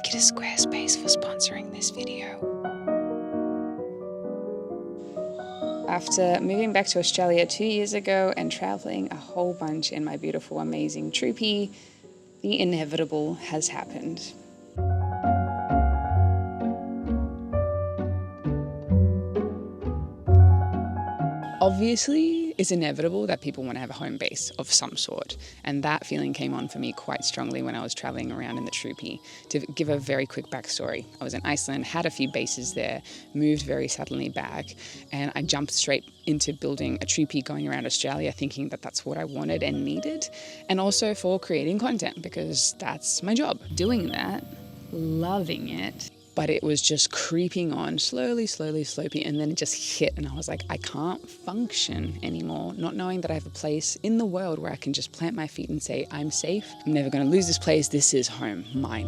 Thank you to Squarespace for sponsoring this video. After moving back to Australia 2 years ago and traveling a whole bunch in my beautiful, amazing troopy, the inevitable has happened. Obviously, it's inevitable that people want to have a home base of some sort, and that feeling came on for me quite strongly when I was traveling around in the troopy. To give a very quick backstory, I was in Iceland, had a few bases there, moved very suddenly back, and I jumped straight into building a troopy going around Australia, thinking that that's what I wanted and needed, and also for creating content because that's my job. Doing that, loving it. But it was just creeping on slowly, and then it just hit and I was like, I can't function anymore, not knowing that I have a place in the world where I can just plant my feet and say, I'm safe, I'm never gonna lose this place, this is home, mine.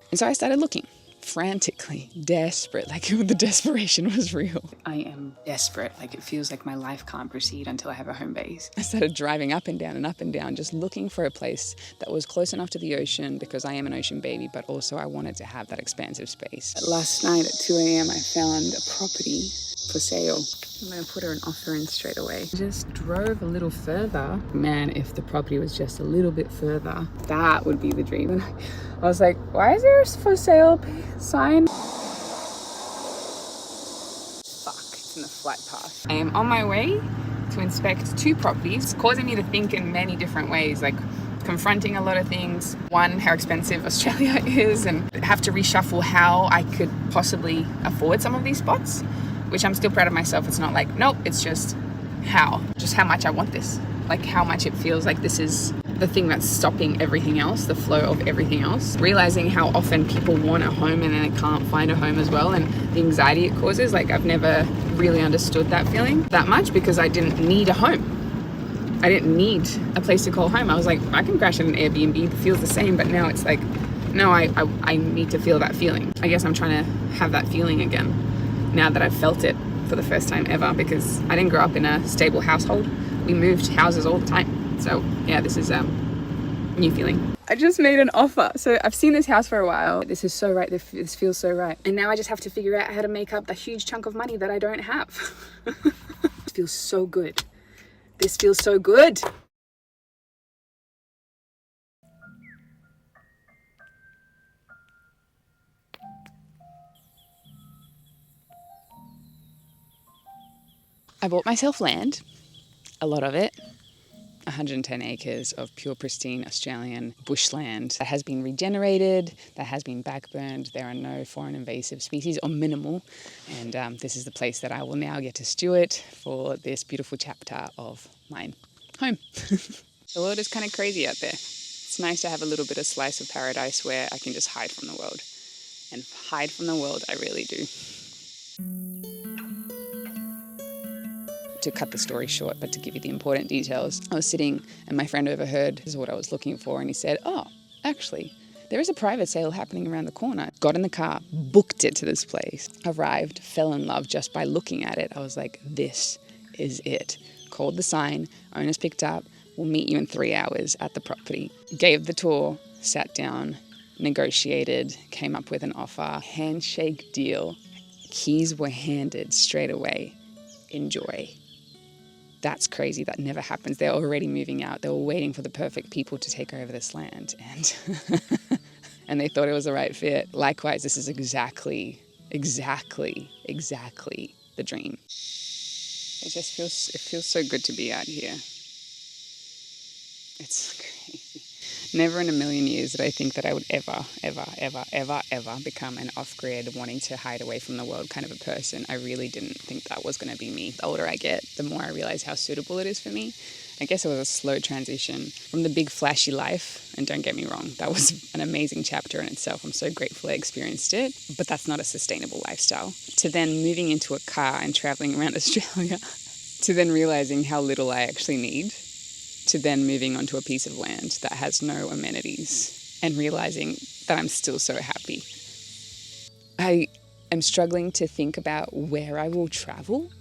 And so I started looking. Frantically, desperate, like the desperation was real. I am desperate, like it feels like my life can't proceed until I have a home base. I started driving up and down, just looking for a place that was close enough to the ocean because I am an ocean baby, but also I wanted to have that expansive space. Last night at 2 a.m. I found a property for sale. I'm gonna put her an offer in straight away. Just drove a little further. Man, if the property was just a little bit further, that would be the dream. And I was like, why is there a for sale sign? Fuck, it's in the flight path. I am on my way to inspect 2 properties, causing me to think in many different ways, like confronting a lot of things. One, how expensive Australia is, and have to reshuffle how I could possibly afford some of these spots, which I'm still proud of myself. It's not like, nope, it's just how much I want this. Like how much it feels like this is the thing that's stopping everything else, the flow of everything else. Realizing how often people want a home and then they can't find a home as well, and the anxiety it causes. Like I've never really understood that feeling that much because I didn't need a home. I didn't need a place to call home. I was like, I can crash at an Airbnb, it feels the same, but now it's like, no, I need to feel that feeling. I guess I'm trying to have that feeling again now that I've felt it for the first time ever, because I didn't grow up in a stable household. We moved houses all the time. So yeah, this is a new feeling. I just made an offer. So I've seen this house for a while. This is so right. This feels so right. And now I just have to figure out how to make up the huge chunk of money that I don't have. It feels so good. This feels so good. I bought myself land, a lot of it. 110 acres of pure pristine Australian bushland that has been regenerated, that has been backburned. There are no foreign invasive species, or minimal, and this is the place that I will now get to steward for this beautiful chapter of mine home. The world is kind of crazy out there. It's nice to have a little bit of slice of paradise where I can just hide from the world, and hide from the world I really do. To cut the story short, but to give you the important details, I was sitting and my friend overheard this is what I was looking for, and he said, oh, actually, there is a private sale happening around the corner. Got in the car, booked it to this place, arrived, fell in love just by looking at it. I was like, this is it. Called the sign, owners picked up, we'll meet you in 3 hours at the property. Gave the tour, sat down, negotiated, came up with an offer, handshake deal. Keys were handed straight away. Enjoy. That's crazy. That never happens. They're already moving out. They were waiting for the perfect people to take over this land, and they thought it was the right fit. Likewise, this is exactly the dream. It feels so good to be out here. It's crazy. Never in a million years did I think that I would ever become an off-grid, wanting to hide away from the world kind of a person. I really didn't think that was going to be me. The older I get, the more I realize how suitable it is for me. I guess it was a slow transition from the big flashy life, and don't get me wrong, that was an amazing chapter in itself. I'm so grateful I experienced it, but that's not a sustainable lifestyle. To then moving into a car and traveling around Australia, to then realizing how little I actually need, to then moving onto a piece of land that has no amenities and realizing that I'm still so happy. I am struggling to think about where I will travel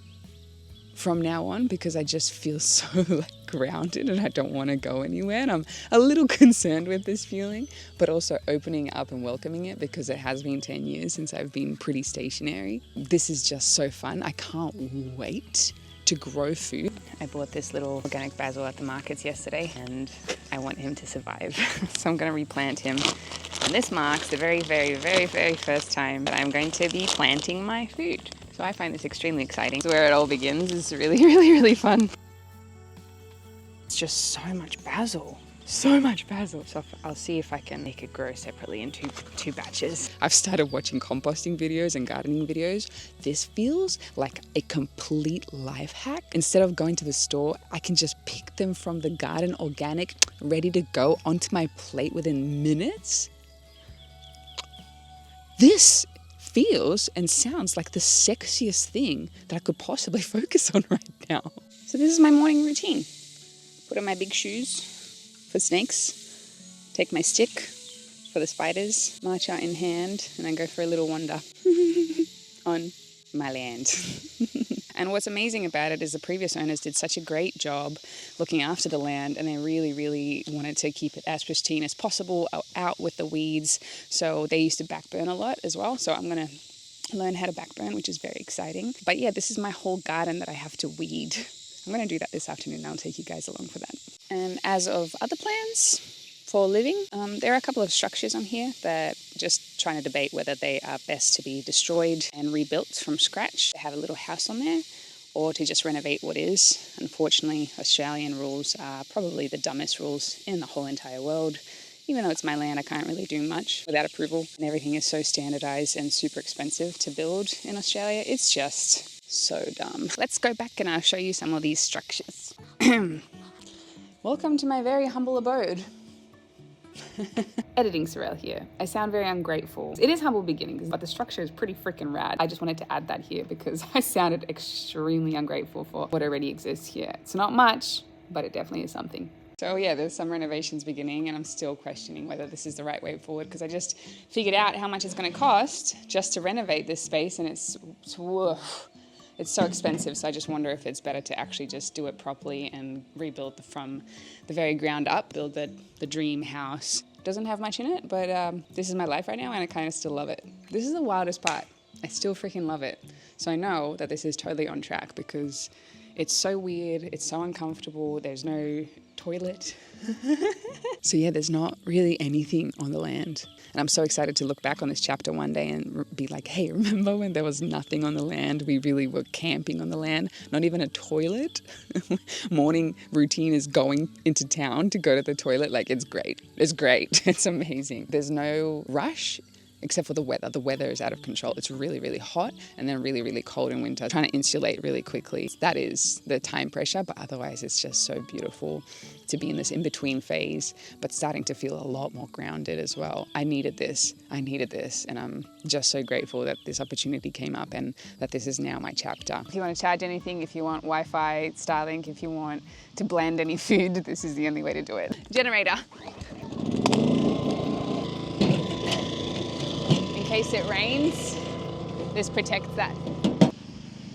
from now on because I just feel so like grounded and I don't want to go anywhere, and I'm a little concerned with this feeling, but also opening up and welcoming it because it has been 10 years since I've been pretty stationary. This is just so fun. I can't wait to grow food. I bought this little organic basil at the markets yesterday and I want him to survive. So I'm going to replant him. And this marks the very, very, very, very first time that I'm going to be planting my food. So I find this extremely exciting. So where it all begins is really, really, really fun. It's just so much basil. So much basil. So I'll see if I can make it grow separately in two batches. I've started watching composting videos and gardening videos. This feels like a complete life hack. Instead of going to the store, I can just pick them from the garden, organic, ready to go onto my plate within minutes. This feels and sounds like the sexiest thing that I could possibly focus on right now. So this is my morning routine. Put on my big shoes for snakes, take my stick for the spiders, march out in hand, and then go for a little wander on my land. And what's amazing about it is the previous owners did such a great job looking after the land, and they really, really wanted to keep it as pristine as possible, out with the weeds. So they used to backburn a lot as well. So I'm going to learn how to backburn, which is very exciting. But yeah, this is my whole garden that I have to weed. I'm going to do that this afternoon and I'll take you guys along for that. And as of other plans for living, there are a couple of structures on here that just trying to debate whether they are best to be destroyed and rebuilt from scratch, to have a little house on there, or to just renovate what is. Unfortunately, Australian rules are probably the dumbest rules in the whole entire world. Even though it's my land, I can't really do much without approval, and everything is so standardized and super expensive to build in Australia. It's just so dumb. Let's go back and I'll show you some of these structures. Welcome to my very humble abode. Editing Sorelle here. I sound very ungrateful. It is humble beginnings, but the structure is pretty freaking rad. I just wanted to add that here because I sounded extremely ungrateful for what already exists here. It's not much, but it definitely is something. So yeah, there's some renovations beginning and I'm still questioning whether this is the right way forward because I just figured out how much it's going to cost just to renovate this space, and it's so expensive. So I just wonder if it's better to actually just do it properly and rebuild from the very ground up, build the dream house. Doesn't have much in it, but this is my life right now and I kind of still love it. This is the wildest part. I still freaking love it. So I know that this is totally on track because it's so weird, it's so uncomfortable, there's no toilet. So yeah, there's not really anything on the land. And I'm so excited to look back on this chapter one day and be like, hey, remember when there was nothing on the land? We really were camping on the land, not even a toilet. Morning routine is going into town to go to the toilet. Like, it's great. It's great. It's amazing. There's no rush. Except for the weather. The weather is out of control. It's really, really hot and then really, really cold in winter. Trying to insulate really quickly. That is the time pressure, but otherwise it's just so beautiful to be in this in-between phase, but starting to feel a lot more grounded as well. I needed this, and I'm just so grateful that this opportunity came up and that this is now my chapter. If you want to charge anything, if you want Wi-Fi, Starlink, if you want to blend any food, this is the only way to do it. Generator. In case it rains, this protects that.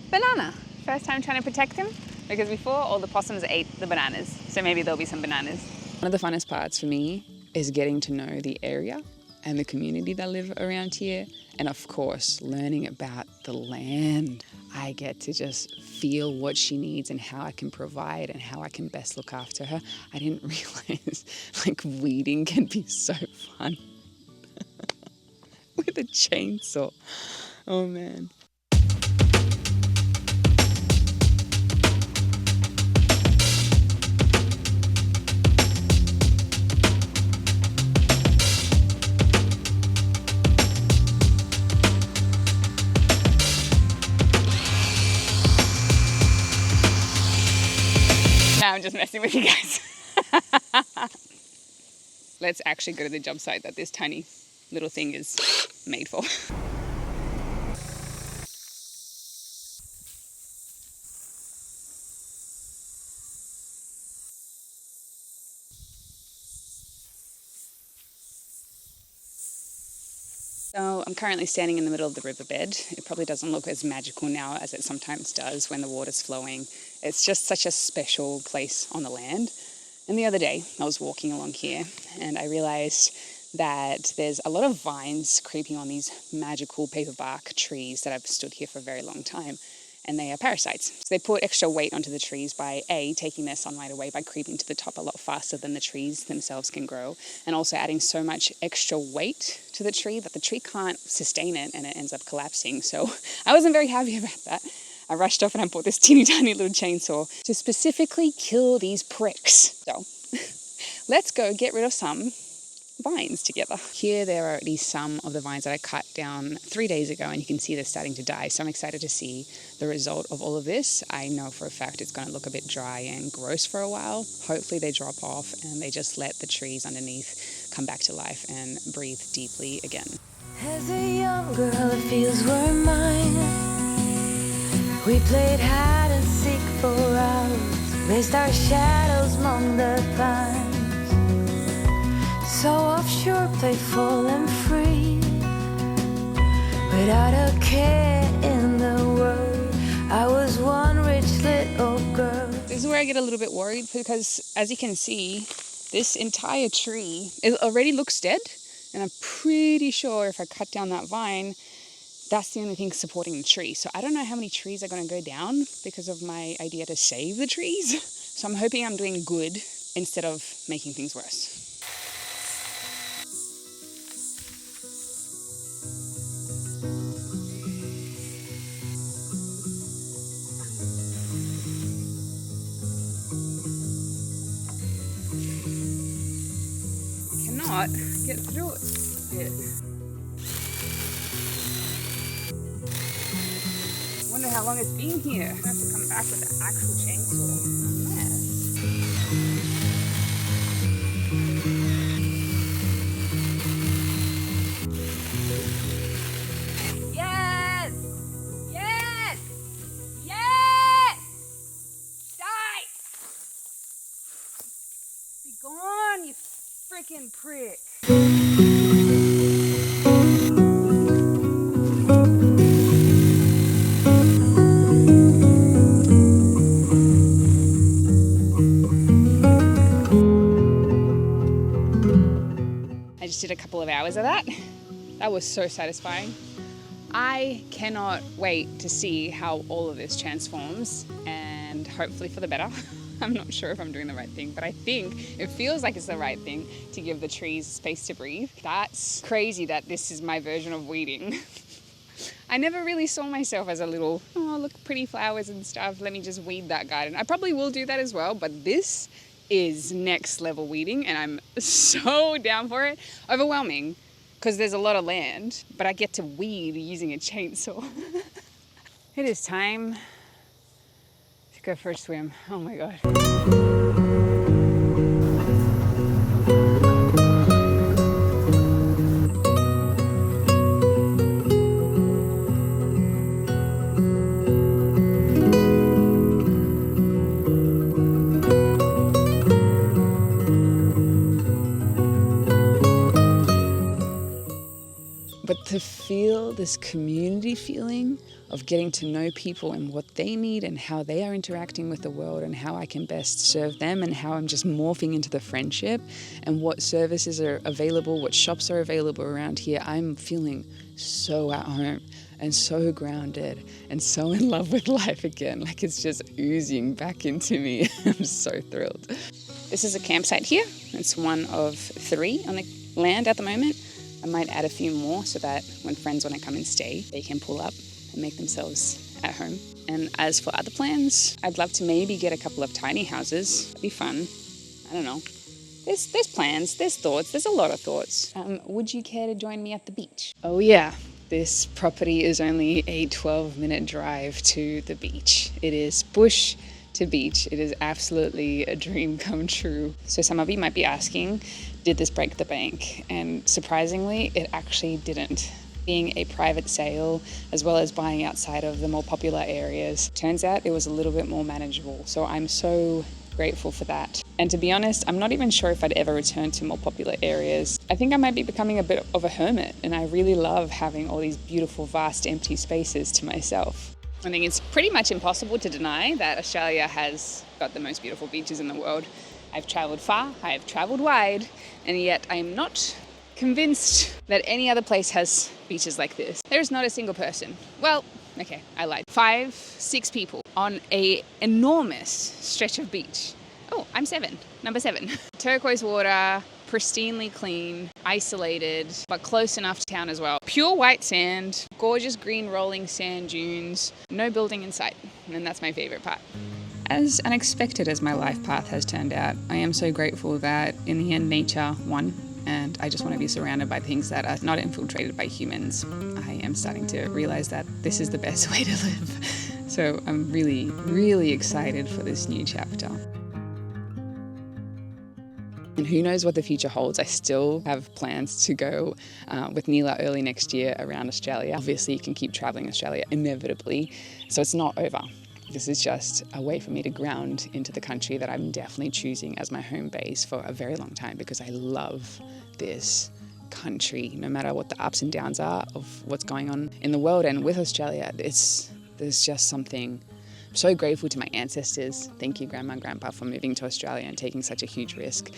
Banana. First time trying to protect him because before all the possums ate the bananas. So maybe there'll be some bananas. One of the funnest parts for me is getting to know the area and the community that live around here. And of course, learning about the land. I get to just feel what she needs and how I can provide and how I can best look after her. I didn't realize like weeding can be so fun. With a chainsaw. Oh man. Now I'm just messing with you guys. Let's actually go to the job site that this tiny little thing is made for. So I'm currently standing in the middle of the riverbed. It probably doesn't look as magical now as it sometimes does when the water's flowing. It's just such a special place on the land. And the other day I was walking along here and I realized that there's a lot of vines creeping on these magical paperbark trees that have stood here for a very long time. And they are parasites. So they put extra weight onto the trees by taking their sunlight away by creeping to the top a lot faster than the trees themselves can grow, and also adding so much extra weight to the tree that the tree can't sustain it and it ends up collapsing. So I wasn't very happy about that. I rushed off and I bought this teeny tiny little chainsaw to specifically kill these pricks. So let's go get rid of some vines together. Here there are at least some of the vines that I cut down 3 days ago, and you can see they're starting to die. So I'm excited to see the result of all of this. I know for a fact it's going to look a bit dry and gross for a while. Hopefully they drop off and they just let the trees underneath come back to life and breathe deeply again. As a young girl, it feels we're mine. We played hide and seek for hours, raced our shadows among the pines. So offshore, playful and free, without a care in the world. I was one rich little girl. This is where I get a little bit worried because, as you can see, this entire tree, it already looks dead. And I'm pretty sure if I cut down that vine, that's the only thing supporting the tree. So I don't know how many trees are going to go down because of my idea to save the trees. So I'm hoping I'm doing good instead of making things worse. Cannot get through it. Wonder how long it's been here. I have to come back with an actual chainsaw. Yes! Yes! Yes! Die! Be gone, you freaking prick. I just did a couple of hours of that. That was so satisfying. I cannot wait to see how all of this transforms, and hopefully for the better. I'm not sure if I'm doing the right thing, but I think it feels like it's the right thing to give the trees space to breathe. That's crazy that this is my version of weeding. I never really saw myself as a little, oh, look, pretty flowers and stuff, let me just weed that garden. I probably will do that as well, but this is next level weeding and I'm so down for it. Overwhelming because there's a lot of land, but I get to weed using a chainsaw. It is time to go for a swim. Oh my God. But to feel this community feeling of getting to know people and what they need and how they are interacting with the world and how I can best serve them and how I'm just morphing into the friendship and what services are available, what shops are available around here, I'm feeling so at home and so grounded and so in love with life again. Like it's just oozing back into me. I'm so thrilled. This is a campsite here. It's one of 3 on the land at the moment. I might add a few more so that when friends want to come and stay, they can pull up and make themselves at home. And as for other plans, I'd love to maybe get a couple of tiny houses. It'd be fun. I don't know. There's plans, there's thoughts, there's a lot of thoughts. Would you care to join me at the beach? Oh yeah, this property is only a 12-minute drive to the beach. It is bush to beach. It is absolutely a dream come true. So some of you might be asking, did this break the bank? And surprisingly, it actually didn't. Being a private sale, as well as buying outside of the more popular areas, turns out it was a little bit more manageable. So I'm so grateful for that. And to be honest, I'm not even sure if I'd ever return to more popular areas. I think I might be becoming a bit of a hermit, and I really love having all these beautiful, vast, empty spaces to myself. I think it's pretty much impossible to deny that Australia has got the most beautiful beaches in the world. I've travelled far, I have travelled wide, and yet I am not convinced that any other place has beaches like this. There's not a single person. Well, okay, I lied. 5, 6 people on an enormous stretch of beach. Oh, I'm 7. Number 7. Turquoise water, pristinely clean, isolated, but close enough to town as well. Pure white sand, gorgeous green rolling sand dunes, no building in sight. And that's my favorite part. As unexpected as my life path has turned out, I am so grateful that in the end nature won, and I just want to be surrounded by things that are not infiltrated by humans. I am starting to realize that this is the best way to live. So I'm really, really excited for this new chapter. And who knows what the future holds. I still have plans to go with NEILA early next year around Australia. Obviously, you can keep traveling Australia inevitably, so it's not over. This is just a way for me to ground into the country that I'm definitely choosing as my home base for a very long time, because I love this country, no matter what the ups and downs are of what's going on in the world. And with Australia, there's just something. I'm so grateful to my ancestors. Thank you, Grandma and Grandpa, for moving to Australia and taking such a huge risk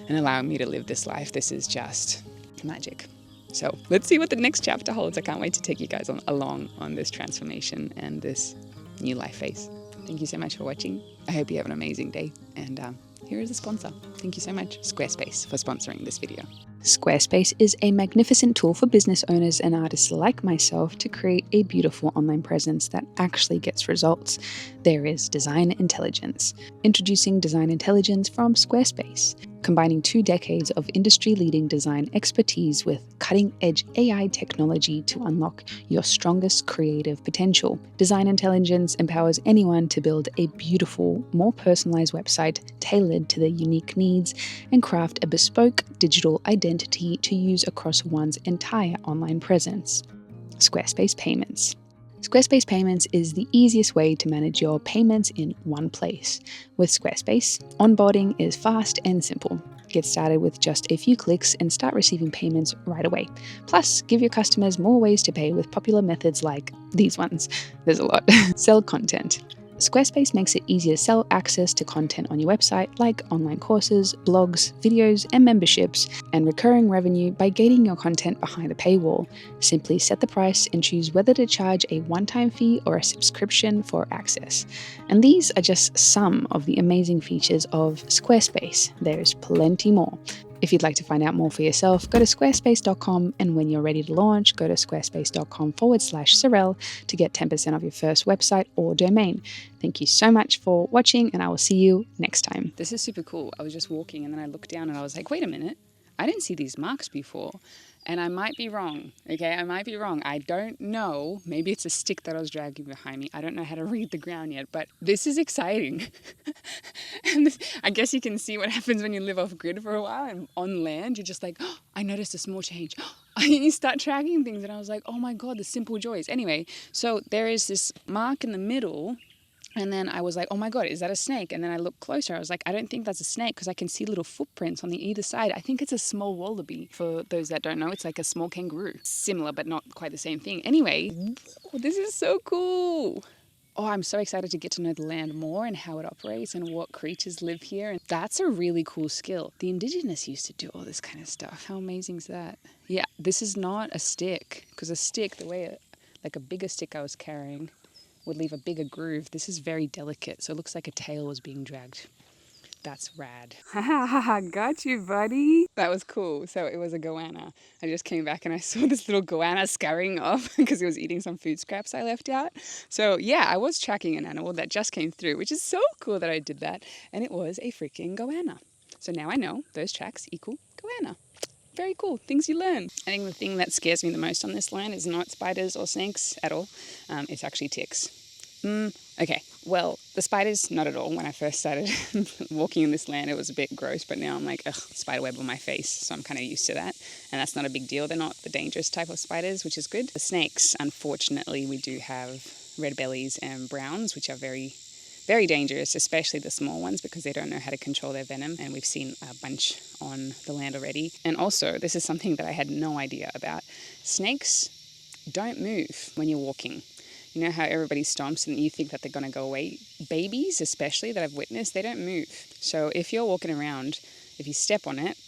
and allowing me to live this life. This is just magic. So let's see what the next chapter holds. I can't wait to take you guys along on this transformation and this new life phase. Thank you so much for watching. I hope you have an amazing day. And here is a sponsor. Thank you so much, Squarespace, for sponsoring this video. Squarespace is a magnificent tool for business owners and artists like myself to create a beautiful online presence that actually gets results. There is Design Intelligence. Introducing Design Intelligence from Squarespace, combining 2 decades of industry-leading design expertise with cutting-edge AI technology to unlock your strongest creative potential. Design Intelligence empowers anyone to build a beautiful, more personalized website tailored to their unique needs and craft a bespoke digital identity to use across one's entire online presence. Squarespace Payments. Squarespace Payments is the easiest way to manage your payments in one place. With Squarespace, onboarding is fast and simple. Get started with just a few clicks and start receiving payments right away. Plus, give your customers more ways to pay with popular methods like these ones. There's a lot. Sell content. Squarespace makes it easier to sell access to content on your website, like online courses, blogs, videos, and memberships, and recurring revenue by gating your content behind the paywall. Simply set the price and choose whether to charge a one-time fee or a subscription for access. And these are just some of the amazing features of Squarespace. There's plenty more. If you'd like to find out more for yourself, go to squarespace.com, and when you're ready to launch, go to squarespace.com/Sorelle to get 10% off your first website or domain. Thank you so much for watching, and I will see you next time. This is super cool. I was just walking and then I looked down and I was like, wait a minute, I didn't see these marks before. And I might be wrong, okay? I might be wrong. I don't know. Maybe it's a stick that I was dragging behind me. I don't know how to read the ground yet, but this is exciting. And I guess you can see what happens when you live off grid for a while, and on land, you're just like, oh, I noticed a small change. You start tracking things, and I was like, oh my God, the simple joys. Anyway, so there is this mark in the middle. And then I was like, oh my God, is that a snake? And then I looked closer. I was like, I don't think that's a snake because I can see little footprints on the either side. I think it's a small wallaby. For those that don't know, it's like a small kangaroo. Similar, but not quite the same thing. Anyway, this is so cool. Oh, I'm so excited to get to know the land more and how it operates and what creatures live here. And that's a really cool skill. The indigenous used to do all this kind of stuff. How amazing is that? Yeah, this is not a stick, because a stick, the way like a bigger stick I was carrying would leave a bigger groove. This is very delicate, so it looks like a tail was being dragged. That's rad. Ha, got you, buddy. That was cool. So it was a goanna. I just came back and I saw this little goanna scurrying off because it was eating some food scraps I left out. So yeah, I was tracking an animal that just came through, which is so cool that I did that. And it was a freaking goanna. So now I know those tracks equal goanna. Very cool. Things you learn. I think the thing that scares me the most on this land is not spiders or snakes at all. It's actually ticks. Okay, well, the spiders, not at all. When I first started walking in this land, it was a bit gross, but now I'm like, ugh, spider web on my face, so I'm kind of used to that. And that's not a big deal. They're not the dangerous type of spiders, which is good. The snakes, unfortunately, we do have red bellies and browns, which are very Very dangerous, especially the small ones, because they don't know how to control their venom, and we've seen a bunch on the land already. And also, this is something that I had no idea about. Snakes don't move when you're walking. You know how everybody stomps and you think that they're going to go away? Babies, especially, that I've witnessed, they don't move. So if you're walking around, if you step on it,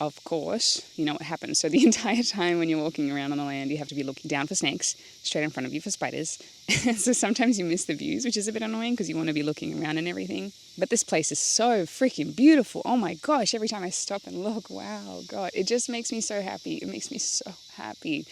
of course, you know what happens. So the entire time when you're walking around on the land, you have to be looking down for snakes, straight in front of you for spiders. So sometimes you miss the views, which is a bit annoying because you want to be looking around and everything. But this place is so freaking beautiful. Oh my gosh, every time I stop and look, wow, God, it just makes me so happy. It makes me so happy.